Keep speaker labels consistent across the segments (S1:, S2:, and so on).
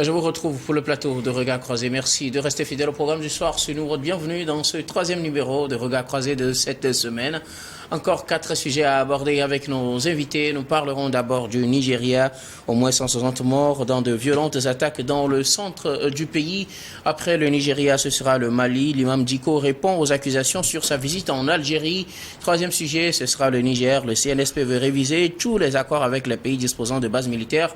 S1: Je vous retrouve pour le plateau de Regards Croisés. Merci de rester fidèle au programme du soir. C'est nous votre bienvenue dans ce 3e numéro de Regards Croisés de cette semaine. Encore 4 sujets à aborder avec nos invités. Nous parlerons d'abord du Nigeria. Au moins 160 morts dans de violentes attaques dans le centre du pays. Après le Nigeria, ce sera le Mali. L'imam Diko répond aux accusations sur sa visite en Algérie. 3e sujet, ce sera le Niger. Le CNSP veut réviser tous les accords avec les pays disposant de bases militaires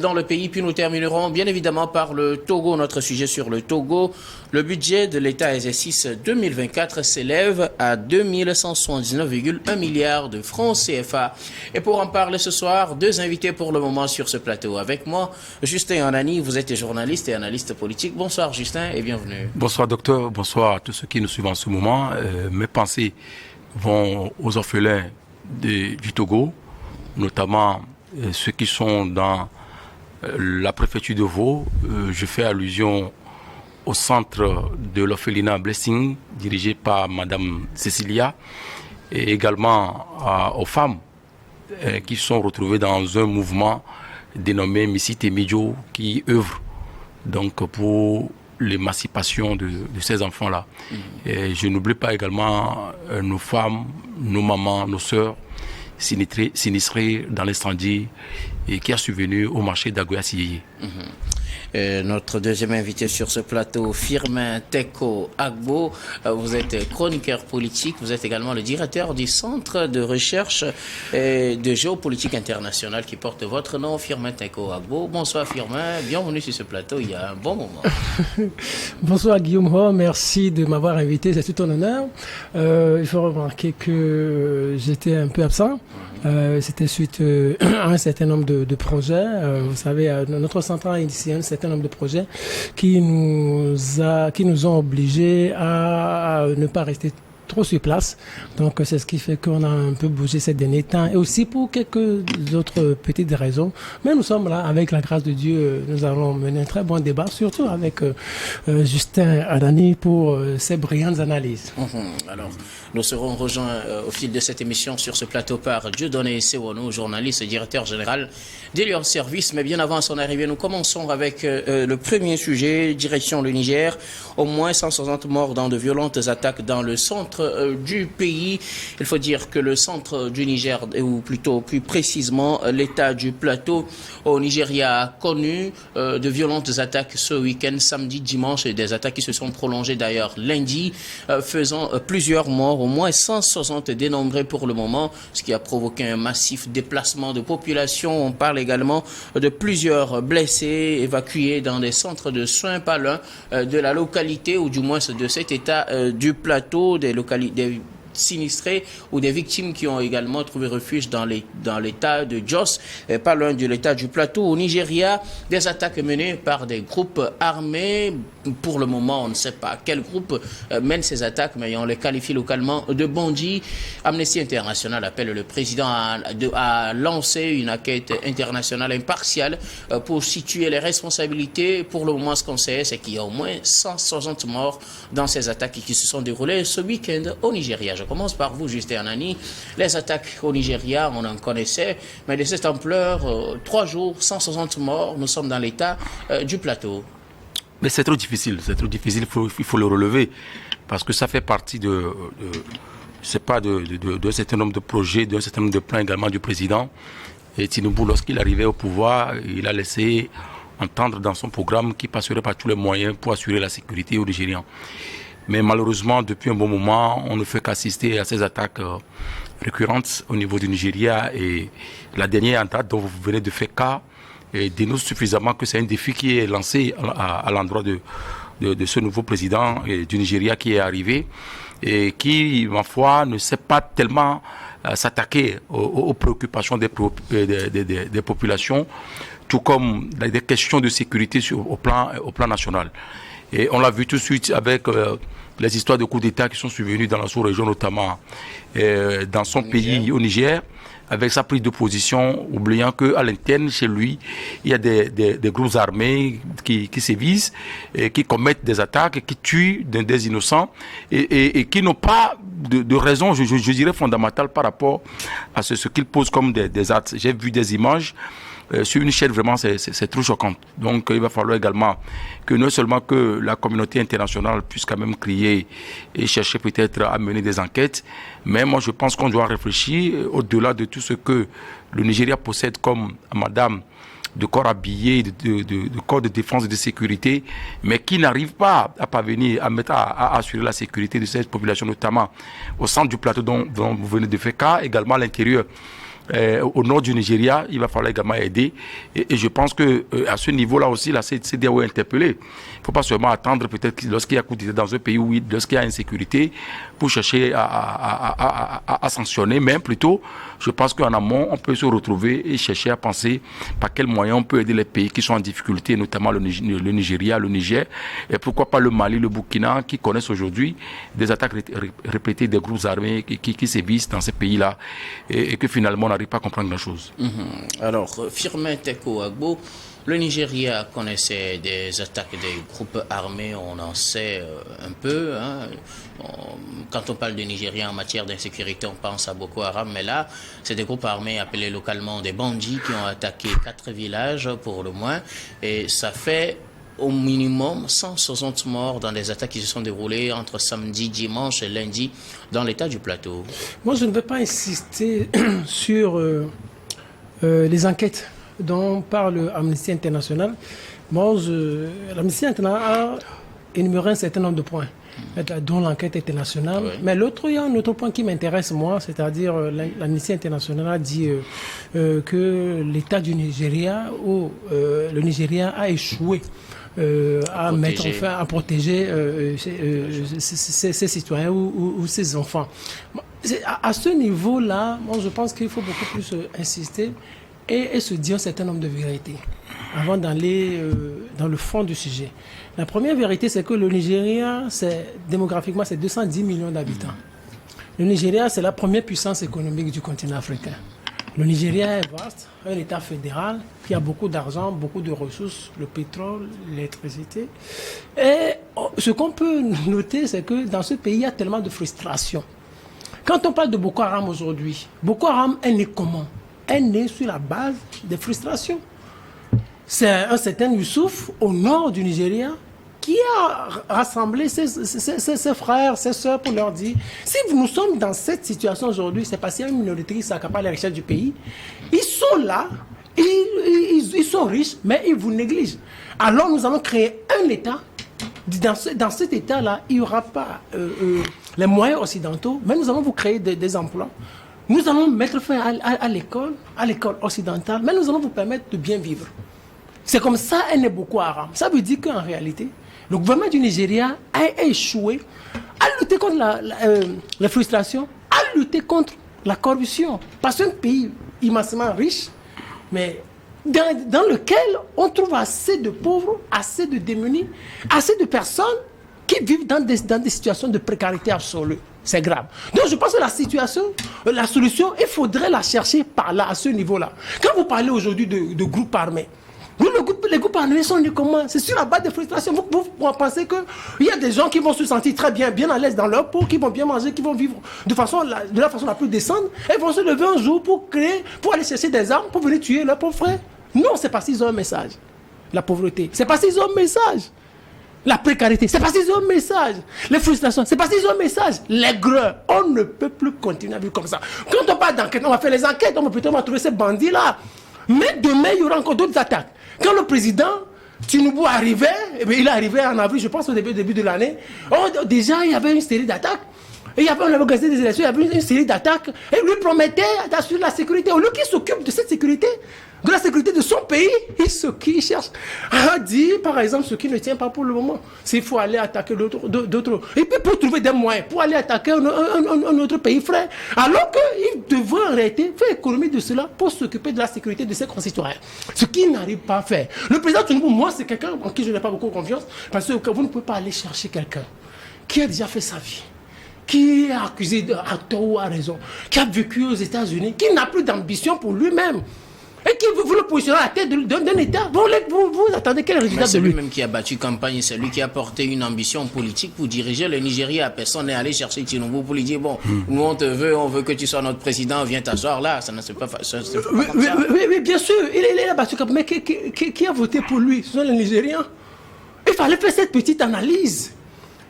S1: dans le pays. Puis nous terminerons bien évidemment par le Togo. Notre sujet sur le Togo. Le budget de l'État exercice 2024 s'élève à 2179,1 milliards de francs CFA. Et pour en parler ce soir, 2 invités pour le moment sur ce plateau. Avec moi, Justin Anani, vous êtes journaliste et analyste politique. Bonsoir Justin et bienvenue.
S2: Bonsoir docteur, bonsoir à tous ceux qui nous suivent en ce moment. Mes pensées vont aux orphelins du Togo, notamment ceux qui sont dans la préfecture de Vaud. Je fais allusion au centre de l'orphelinat Blessing, dirigé par Madame Cécilia, et également aux femmes qui sont retrouvées dans un mouvement dénommé Missite Midjo, qui œuvre donc pour l'émancipation de ces enfants-là. Et je n'oublie pas également nos femmes, nos mamans, nos sœurs sinistrées dans l'incendie et qui a survenu au marché d'Agoya-Siyeye.
S1: Notre deuxième invité sur ce plateau, Firmin Teko Agbo. Vous êtes chroniqueur politique, vous êtes également le directeur du Centre de recherche et de géopolitique internationale qui porte votre nom, Firmin Teko Agbo. Bonsoir Firmin, bienvenue sur ce plateau, il y a un bon moment.
S3: Bonsoir Guillaume Roy, merci de m'avoir invité, c'est tout un honneur. Il faut remarquer que j'étais un peu absent. C'était suite à un certain nombre de projets. Vous savez, notre centre a initié un certain nombre de projets qui nous ont obligés à ne pas rester trop sur place. Donc c'est ce qui fait qu'on a un peu bougé ces derniers temps et aussi pour quelques autres petites raisons. Mais nous sommes là, avec la grâce de Dieu, nous allons mener un très bon débat, surtout avec Justin Adani pour ses brillantes analyses.
S1: Alors, nous serons rejoints au fil de cette émission sur ce plateau par Dieudonné Sewono, journaliste et directeur général d'Elior Service. Mais bien avant son arrivée, nous commençons avec le premier sujet, direction le Niger. Au moins 160 morts dans de violentes attaques dans le centre du pays. Il faut dire que le centre du Niger, ou plutôt plus précisément l'état du plateau au Nigeria, a connu de violentes attaques ce week-end, samedi, dimanche, et des attaques qui se sont prolongées d'ailleurs lundi, faisant plusieurs morts, au moins 160 dénombrés pour le moment, ce qui a provoqué un massif déplacement de population. On parle également de plusieurs blessés évacués dans des centres de soins pas loin de la localité, ou du moins de cet état du plateau, des sinistrés ou des victimes qui ont également trouvé refuge dans l'état de Jos, pas loin de l'état du plateau au Nigeria. Des attaques menées par des groupes armés. Pour le moment, on ne sait pas quel groupe mène ces attaques, mais on les qualifie localement de bandits. Amnesty International appelle le président à lancer une enquête internationale impartiale pour situer les responsabilités. Pour le moment, ce qu'on sait, c'est qu'il y a au moins 160 morts dans ces attaques qui se sont déroulées ce week-end au Nigeria. Je commence par vous, Justin Anani. Les attaques au Nigeria, on en connaissait, mais de cette ampleur, 3 jours, 160 morts, nous sommes dans l'état du plateau.
S2: Mais c'est trop difficile, il faut le relever, parce que ça fait partie d'un certain nombre de projets, d'un certain nombre de plans également du président. Et Tinubu, lorsqu'il arrivait au pouvoir, il a laissé entendre dans son programme qu'il passerait par tous les moyens pour assurer la sécurité aux Nigérians. Mais malheureusement, depuis un bon moment, on ne fait qu'assister à ces attaques récurrentes au niveau du Nigeria. Et la dernière en date dont vous venez de faire cas dénonce suffisamment que c'est un défi qui est lancé à l'endroit de ce nouveau président du Nigeria qui est arrivé et qui, ma foi, ne sait pas tellement s'attaquer aux préoccupations des populations, tout comme des questions de sécurité au plan national. Et on l'a vu tout de suite avec les histoires de coups d'État qui sont survenus dans la sous-région, notamment dans son pays, au Niger, avec sa prise de position, oubliant qu'à l'interne, chez lui, il y a des groupes armés qui sévissent, et qui commettent des attaques, qui tuent des innocents, et qui n'ont pas de raison, je dirais, fondamentale par rapport à ce qu'ils posent comme des actes. J'ai vu des images sur une chaîne vraiment c'est trop choquant. Donc il va falloir également que non seulement que la communauté internationale puisse quand même crier et chercher peut-être à mener des enquêtes, mais moi je pense qu'on doit réfléchir au-delà de tout ce que le Nigeria possède comme madame de corps habillés, de corps de défense et de sécurité, mais qui n'arrivent pas à parvenir à assurer la sécurité de cette population, notamment au centre du plateau dont vous venez de faire cas, également à l'intérieur. Au nord du Nigeria, il va falloir également aider. Et je pense que à ce niveau-là aussi, la CEDEAO est interpellée. Il ne faut pas seulement attendre peut-être lorsqu'il y a coup d'État dans un pays où lorsqu'il y a insécurité pour chercher à sanctionner, mais plutôt, je pense qu'en amont, on peut se retrouver et chercher à penser par quels moyens on peut aider les pays qui sont en difficulté, notamment le Nigeria, le Niger, et pourquoi pas le Mali, le Burkina, qui connaissent aujourd'hui des attaques répétées des groupes armés qui sévissent dans ces pays-là, et que finalement on n'arrive pas à comprendre grand-chose.
S1: Alors, Firmin Teko Agbo, le Nigeria connaissait des attaques des groupes armés, on en sait un peu. Hein. Quand on parle du Nigeria en matière d'insécurité, on pense à Boko Haram, mais là, c'est des groupes armés appelés localement des bandits qui ont attaqué 4 villages pour le moins, et ça fait au minimum 160 morts dans des attaques qui se sont déroulées entre samedi, dimanche et lundi dans l'état du plateau.
S3: Moi, je ne vais pas insister sur les enquêtes dont parle Amnesty International. Moi, l'Amnesty International a énuméré un certain nombre de points, dont l'enquête internationale. Oui. Mais il y a un autre point qui m'intéresse, moi, c'est-à-dire l'Amnesty International a dit que l'État du Nigeria, le Nigeria a échoué à mettre enfin, à protéger ses citoyens ou ses enfants. À ce niveau-là, moi, je pense qu'il faut beaucoup plus insister et se dire un certain nombre de vérités avant d'aller dans le fond du sujet. La première vérité, c'est que le Nigeria, démographiquement, c'est 210 millions d'habitants. Le Nigeria, c'est la première puissance économique du continent africain. Le Nigeria est vaste, un État fédéral qui a beaucoup d'argent, beaucoup de ressources, le pétrole, l'électricité. Et ce qu'on peut noter, c'est que dans ce pays, il y a tellement de frustration. Quand on parle de Boko Haram aujourd'hui, Boko Haram est né comment? Est né sur la base des frustrations. C'est un certain Youssouf, au nord du Nigeria, qui a rassemblé ses frères, ses soeurs pour leur dire, si nous sommes dans cette situation aujourd'hui, c'est parce qu'il y a une minorité qui s'accapare les richesses du pays. Ils sont là, ils sont riches, mais ils vous négligent. Alors nous allons créer un État. Dans cet État-là, il n'y aura pas les moyens occidentaux, mais nous allons vous créer des emplois. Nous allons mettre fin à l'école occidentale, mais nous allons vous permettre de bien vivre. C'est comme ça qu'est né Boko Haram. Ça veut dire qu'en réalité, le gouvernement du Nigeria a échoué à lutter contre la frustration, à lutter contre la corruption. Parce qu'un pays immensément riche, mais dans lequel on trouve assez de pauvres, assez de démunis, assez de personnes qui vivent dans des situations de précarité absolue. C'est grave. Donc je pense que la solution, il faudrait la chercher par là, à ce niveau-là. Quand vous parlez aujourd'hui de groupes armés, les groupes armés sont nés comment? C'est sur la base de frustration. Vous pensez qu'il y a des gens qui vont se sentir très bien à l'aise dans leur peau, qui vont bien manger, qui vont vivre de la façon la plus décente, et vont se lever un jour pour aller chercher des armes, pour venir tuer leurs pauvres frères. Non, c'est parce qu'ils ont un message. La pauvreté, c'est parce qu'ils ont un message. La précarité, c'est parce qu'ils ont un message. Les frustrations, c'est parce qu'ils ont un message. L'aigreur, on ne peut plus continuer à vivre comme ça. Quand on parle d'enquête, on va faire les enquêtes, on va trouver ces bandits-là. Mais demain, il y aura encore d'autres attaques. Quand le président Tinubu arrivait, il est arrivé en avril, je pense au début de l'année, déjà il y avait une série d'attaques. On avait organisé des élections, il y avait une série d'attaques. Et lui promettait d'assurer la sécurité. Au lieu qu'il s'occupe de cette sécurité, de la sécurité de son pays, il cherche à dire, par exemple, ce qui ne tient pas pour le moment. S'il faut aller attaquer d'autres. Et puis pour trouver des moyens, pour aller attaquer un autre pays frère. Alors qu'il devrait en réalité faire économie de cela pour s'occuper de la sécurité de ses concitoyens. Ce qu'il n'arrive pas à faire. Le président Tinubu, moi, c'est quelqu'un en qui je n'ai pas beaucoup confiance, parce que vous ne pouvez pas aller chercher quelqu'un qui a déjà fait sa vie, qui est accusé à tort ou à raison, qui a vécu aux États-Unis, qui n'a plus d'ambition pour lui-même. et qui veut le positionner à la tête d'un État. Vous attendez quel résultat de lui?
S1: C'est lui-même qui a battu campagne, c'est lui qui a porté une ambition politique pour diriger le Nigeria. Personne n'est allé chercher Tinubu pour lui dire, bon, nous on te veut, on veut que tu sois notre président, viens t'asseoir là. Ça ne se fait pas,
S3: oui, bien sûr, il a battu campagne, mais qui a voté pour lui? Ce sont les Nigériens. Il fallait faire cette petite analyse.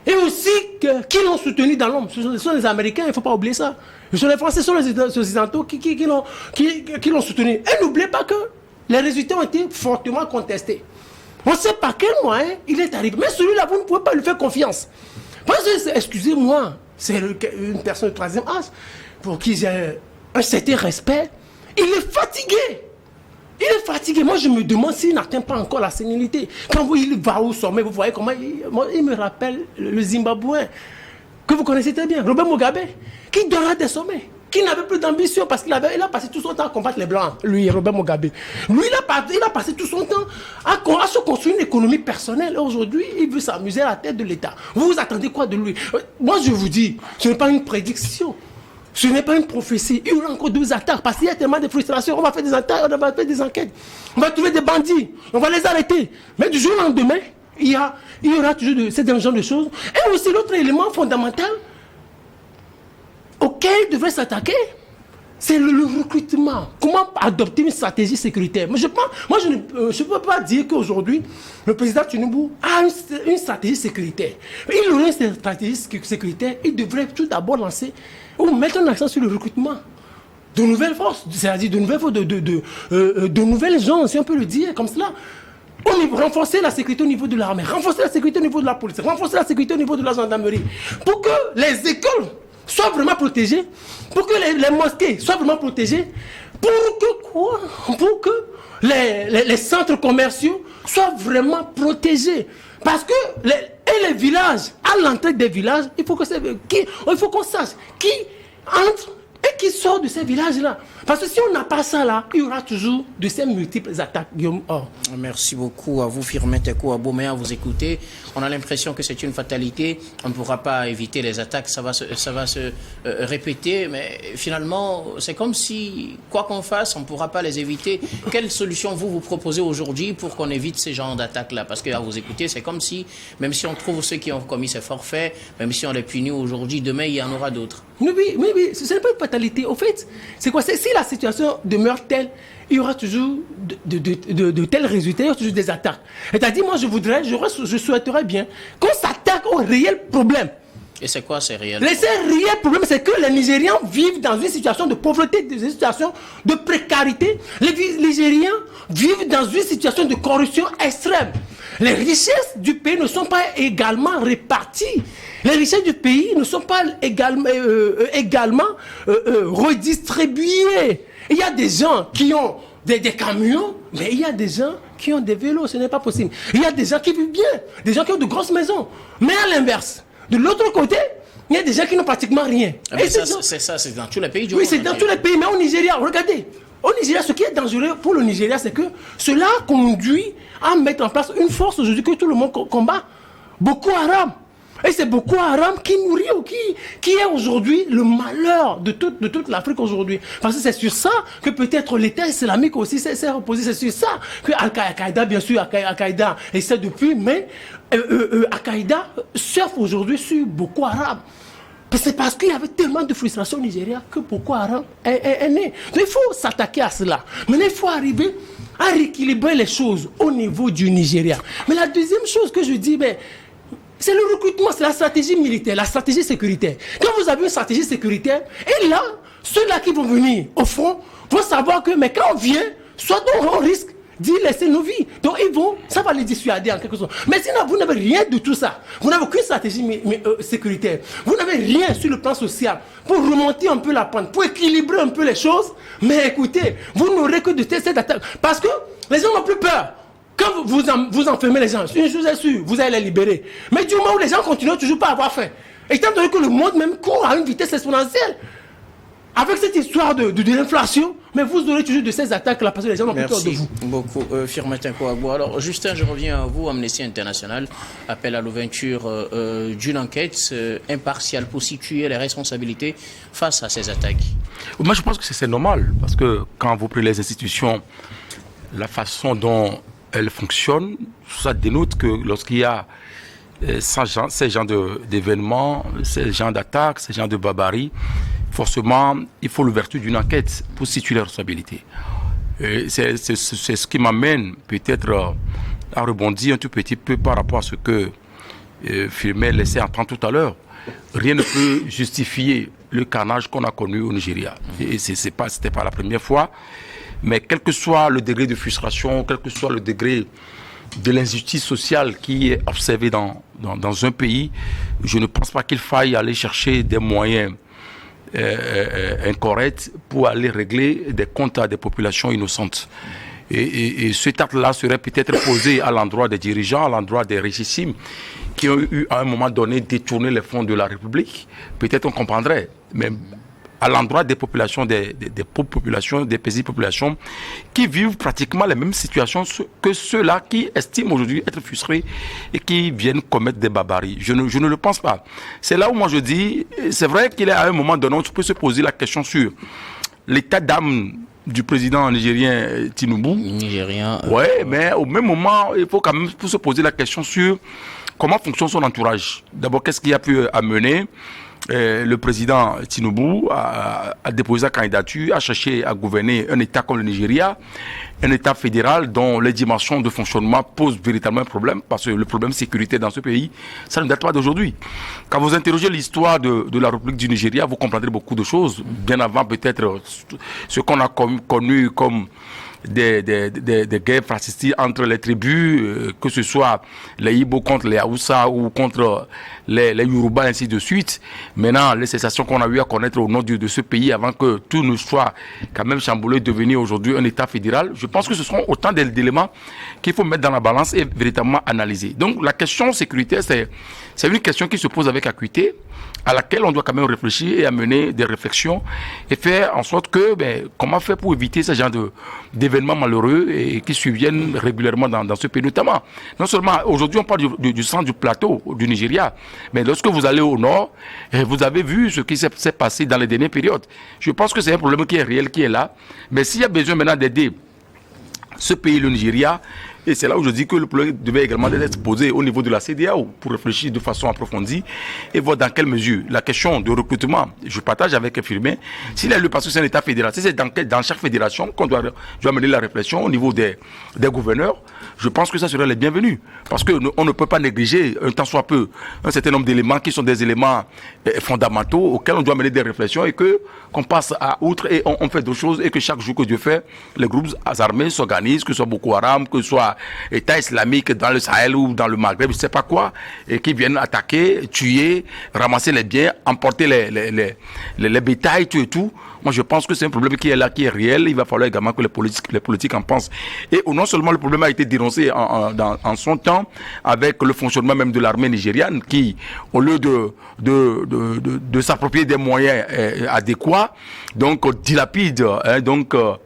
S3: Et aussi, qui l'ont soutenu dans l'ombre? Ce sont les Américains, il ne faut pas oublier ça. Ce sont les Français, ce sont les Occidentaux qui l'ont soutenu. Et n'oubliez pas que les résultats ont été fortement contestés. On ne sait pas quel moyen il est arrivé. Mais celui-là, vous ne pouvez pas lui faire confiance. Parce que, excusez-moi, c'est une personne de troisième âge pour qui j'ai un certain respect. Il est fatigué. Il est fatigué. Moi, je me demande s'il n'atteint pas encore la sénilité. Quand il va au sommet, vous voyez comment il me rappelle le Zimbabwéen, que vous connaissez très bien, Robert Mugabe, qui donnera des sommets, qui n'avait plus d'ambition parce qu'il a passé tout son temps à combattre les Blancs. Lui, Robert Mugabe. Lui, il a passé tout son temps à se construire une économie personnelle. Aujourd'hui, il veut s'amuser à la tête de l'État. Vous attendez quoi de lui? Moi, je vous dis, ce n'est pas une prédiction. Ce n'est pas une prophétie. Il y aura encore 2 attaques parce qu'il y a tellement de frustration. On va faire des attaques, on va faire des enquêtes. On va trouver des bandits. On va les arrêter. Mais du jour au lendemain, il y aura toujours ce genre de choses. Et aussi l'autre élément fondamental auquel il devrait s'attaquer, c'est le recrutement. Comment adopter une stratégie sécuritaire? Moi, je ne peux pas dire qu'aujourd'hui, le président Tinubu a une stratégie sécuritaire. Il aurait une stratégie sécuritaire, il devrait tout d'abord lancer ou mettre un accent sur le recrutement de nouvelles forces, c'est-à-dire de nouvelles forces, de nouvelles gens, si on peut le dire comme cela. Renforcer la sécurité au niveau de l'armée, renforcer la sécurité au niveau de la police, renforcer la sécurité au niveau de la gendarmerie, pour que les écoles soient vraiment protégées, pour que les mosquées soient vraiment protégées, pour que les centres commerciaux soient vraiment protégés. Parce que les villages, à l'entrée des villages, il faut qu'on sache qui entre et qui sort de ces villages-là. Parce que si on n'a pas ça là, il y aura toujours de ces multiples attaques, Guillaume.
S1: Merci beaucoup à vous, Firmin Tekou Abomey, à vous écouter. On a l'impression que c'est une fatalité. On ne pourra pas éviter les attaques, ça va se répéter. Mais finalement, c'est comme si, quoi qu'on fasse, on ne pourra pas les éviter. Quelle solution vous proposez aujourd'hui pour qu'on évite ces genres d'attaques-là? Parce qu'à vous écouter, c'est comme si, même si on trouve ceux qui ont commis ces forfaits, même si on les punit aujourd'hui, demain, il y en aura d'autres.
S3: Oui, ce n'est pas une fatalité. Au fait, c'est quoi? Si la situation demeure telle, il y aura toujours de tels résultats, il y aura toujours des attaques. C'est-à-dire, moi, je souhaiterais bien qu'on s'attaque au réel problème.
S1: Et c'est quoi ces réels
S3: problèmes? Ces réels problèmes, c'est que les Nigériens vivent dans une situation de pauvreté, dans une situation de précarité. Les Nigériens vivent dans une situation de corruption extrême. Les richesses du pays ne sont pas également réparties. Les richesses du pays ne sont pas également redistribuées. Il y a des gens qui ont des camions, mais il y a des gens qui ont des vélos. Ce n'est pas possible. Il y a des gens qui vivent bien, des gens qui ont de grosses maisons. Mais à l'inverse, de l'autre côté, il y a des gens qui n'ont pratiquement rien.
S1: C'est dans tous les pays du monde.
S3: Oui, c'est dans tous les pays, mais au Nigeria, regardez. Au Nigeria, ce qui est dangereux pour le Nigeria, c'est que cela conduit à mettre en place une force aujourd'hui que tout le monde combat. Boko Haram. Et c'est Boko Haram qui nourrit ou qui est aujourd'hui le malheur de toute l'Afrique aujourd'hui. Parce que c'est sur ça que peut-être l'État islamique aussi s'est reposé. C'est sur ça que Al-Qaïda, bien sûr, Al-Qaïda essaie depuis, mais Al-Qaïda surfe aujourd'hui sur Boko Haram. C'est parce qu'il y avait tellement de frustration au Nigeria que Boko Haram est né. Donc il faut s'attaquer à cela. Maintenant, il faut arriver à rééquilibrer les choses au niveau du Nigeria. Mais la deuxième chose que je dis, c'est le recrutement, c'est la stratégie militaire, la stratégie sécuritaire. Quand vous avez une stratégie sécuritaire, et là, ceux-là qui vont venir au front vont savoir que, mais quand on vient, soit on risque d'y laisser nos vies. Donc ça va les dissuader en quelque sorte. Mais sinon, vous n'avez rien de tout ça. Vous n'avez aucune stratégie sécuritaire. Vous n'avez rien sur le plan social pour remonter un peu la pente, pour équilibrer un peu les choses. Mais écoutez, vous n'aurez que de cette attaque. Parce que les gens n'ont plus peur. Quand vous enfermez les gens, une chose est sûre, vous allez les libérer. Mais du moment où les gens continuent toujours pas à avoir faim, étant donné que le monde même court à une vitesse exponentielle, avec cette histoire de l'inflation, mais vous aurez toujours de ces attaques-là parce que les gens ont plus peur de vous.
S1: Merci beaucoup, Firmin Kouagbo. Alors, Justin, je reviens à vous. Amnesty International appelle à l'ouverture d'une enquête impartiale pour situer les responsabilités face à ces attaques.
S2: Moi, je pense que c'est normal, parce que quand vous prenez les institutions, la façon dont elles fonctionnent, ça dénote que lorsqu'il y a ces genres d'événements, ces genres d'attaques, ces genres de barbarie, forcément, il faut l'ouverture d'une enquête pour situer les responsabilités. C'est ce qui m'amène peut-être à rebondir un tout petit peu par rapport à ce que Firmin laissait entendre tout à l'heure. Rien ne peut justifier le carnage qu'on a connu au Nigeria. Et c'était pas la première fois. Mais quel que soit le degré de frustration, quel que soit le degré de l'injustice sociale qui est observée dans un pays, je ne pense pas qu'il faille aller chercher des moyens incorrects pour aller régler des comptes à des populations innocentes. Et cet acte-là serait peut-être posé à l'endroit des dirigeants, à l'endroit des richissimes qui ont eu à un moment donné détourné les fonds de la République. Peut-être on comprendrait, mais à l'endroit des populations, des pauvres populations, des paisibles populations qui vivent pratiquement les mêmes situations que ceux-là qui estiment aujourd'hui être frustrés et qui viennent commettre des barbaries. Je ne le pense pas. C'est là où moi je dis, c'est vrai qu'il est à un moment donné, on peut se poser la question sur l'état d'âme du président nigérien Tinubu.
S1: Nigérien.
S2: Oui, mais au même moment, il faut quand même se poser la question sur comment fonctionne son entourage. D'abord, qu'est-ce qui a pu amener le président Tinubu a déposé sa candidature, a cherché à gouverner un État comme le Nigeria, un État fédéral dont les dimensions de fonctionnement posent véritablement un problème, parce que le problème de sécurité dans ce pays, ça ne date pas d'aujourd'hui. Quand vous interrogez l'histoire de la République du Nigeria, vous comprendrez beaucoup de choses, bien avant peut-être ce qu'on a connu comme des guerres fratricides entre les tribus, que ce soit les Ibo contre les Haoussa ou contre les Yoruba, ainsi de suite. Maintenant, les sensations qu'on a eu à connaître au nom de ce pays avant que tout ne soit quand même chamboulé, devenir aujourd'hui un État fédéral, je pense que ce seront autant d'éléments qu'il faut mettre dans la balance et véritablement analyser. Donc la question sécuritaire, c'est une question qui se pose avec acuité, à laquelle on doit quand même réfléchir et amener des réflexions et faire en sorte que, comment faire pour éviter ce genre d'événements malheureux et qui surviennent régulièrement dans ce pays, notamment. Non seulement, aujourd'hui on parle du centre du plateau du Nigeria, mais lorsque vous allez au nord, vous avez vu ce qui s'est passé dans les dernières périodes. Je pense que c'est un problème qui est réel, qui est là, mais s'il y a besoin maintenant d'aider ce pays, le Nigeria, et c'est là où je dis que le problème devait également être posé au niveau de la CEDEAO pour réfléchir de façon approfondie et voir dans quelle mesure la question de recrutement, je partage avec Firmin, s'il a lieu parce que c'est un État fédéral, c'est dans chaque fédération qu'on doit mener la réflexion au niveau des gouverneurs, je pense que ça serait les bienvenus. Parce qu'on ne peut pas négliger, un tant soit peu, un certain nombre d'éléments qui sont des éléments fondamentaux auxquels on doit mener des réflexions et qu'on passe à outre et on fait d'autres choses et que chaque jour que Dieu fait, les groupes armés s'organisent, que ce soit Boko Haram, que ce soit État islamique dans le Sahel ou dans le Maghreb, je ne sais pas quoi, et qui viennent attaquer, tuer, ramasser les biens, emporter les bétails, tout et tout. Moi, je pense que c'est un problème qui est là, qui est réel. Il va falloir également que les politiques en pensent. Et non seulement le problème a été dénoncé en son temps avec le fonctionnement même de l'armée nigériane qui, au lieu de s'approprier des moyens adéquats, donc dilapide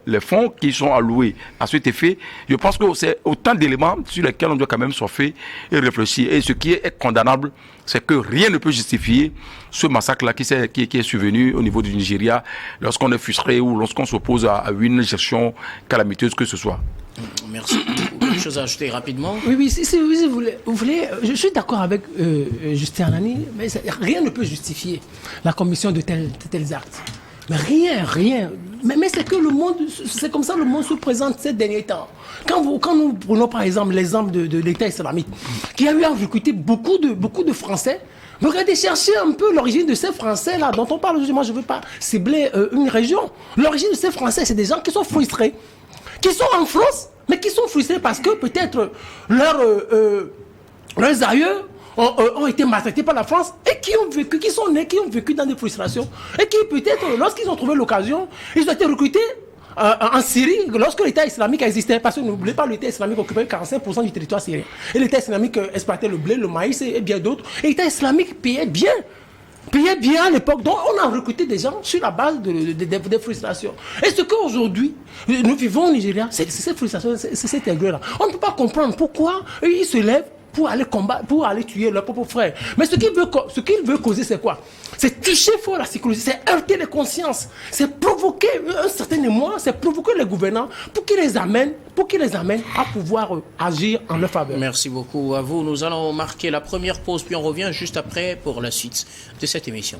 S2: les fonds qui sont alloués à cet effet. Je pense que c'est autant d'éléments sur lesquels on doit quand même surfer et réfléchir. Et ce qui est condamnable, c'est que rien ne peut justifier ce massacre-là qui est survenu au niveau du Nigeria lorsqu'on est frustré ou lorsqu'on s'oppose à une gestion calamiteuse que ce soit.
S1: Merci. Quelque chose à ajouter rapidement?
S3: Oui, si vous voulez, je suis d'accord avec Justin Alani, mais rien ne peut justifier la commission de tels actes. Mais rien. Mais c'est que le monde, c'est comme ça le monde se présente ces derniers temps. Quand nous prenons par exemple l'exemple de l'État islamique, qui a eu à recruter beaucoup de Français, regardez, cherchez un peu l'origine de ces Français-là dont on parle aujourd'hui. Moi, je ne veux pas cibler une région. L'origine de ces Français, c'est des gens qui sont frustrés, qui sont en France, mais qui sont frustrés parce que peut-être leurs aïeux ont été maltraités par la France et qui ont vécu dans des frustrations et qui peut-être, lorsqu'ils ont trouvé l'occasion, ils ont été recrutés en Syrie, lorsque l'État islamique existait, parce que n'oubliez pas, l'État islamique occupait 45% du territoire syrien. Et l'État islamique exploitait le blé, le maïs et bien d'autres. Et l'État islamique payait bien payaient bien à l'époque. Donc, on a recruté des gens sur la base des frustrations. Et ce qu'aujourd'hui, nous vivons au Nigeria, c'est cette frustration, c'est cette aigreur-là. On ne peut pas comprendre pourquoi ils se lèvent pour aller combattre, pour aller tuer leurs propres frères. Mais ce qu'il veut causer, c'est quoi? C'est toucher fort la psychologie, c'est heurter les consciences, c'est provoquer un certain émoi, c'est provoquer les gouvernants pour qu'ils les amènent à pouvoir agir en leur faveur.
S1: Merci beaucoup à vous. Nous allons marquer la première pause, puis on revient juste après pour la suite de cette émission.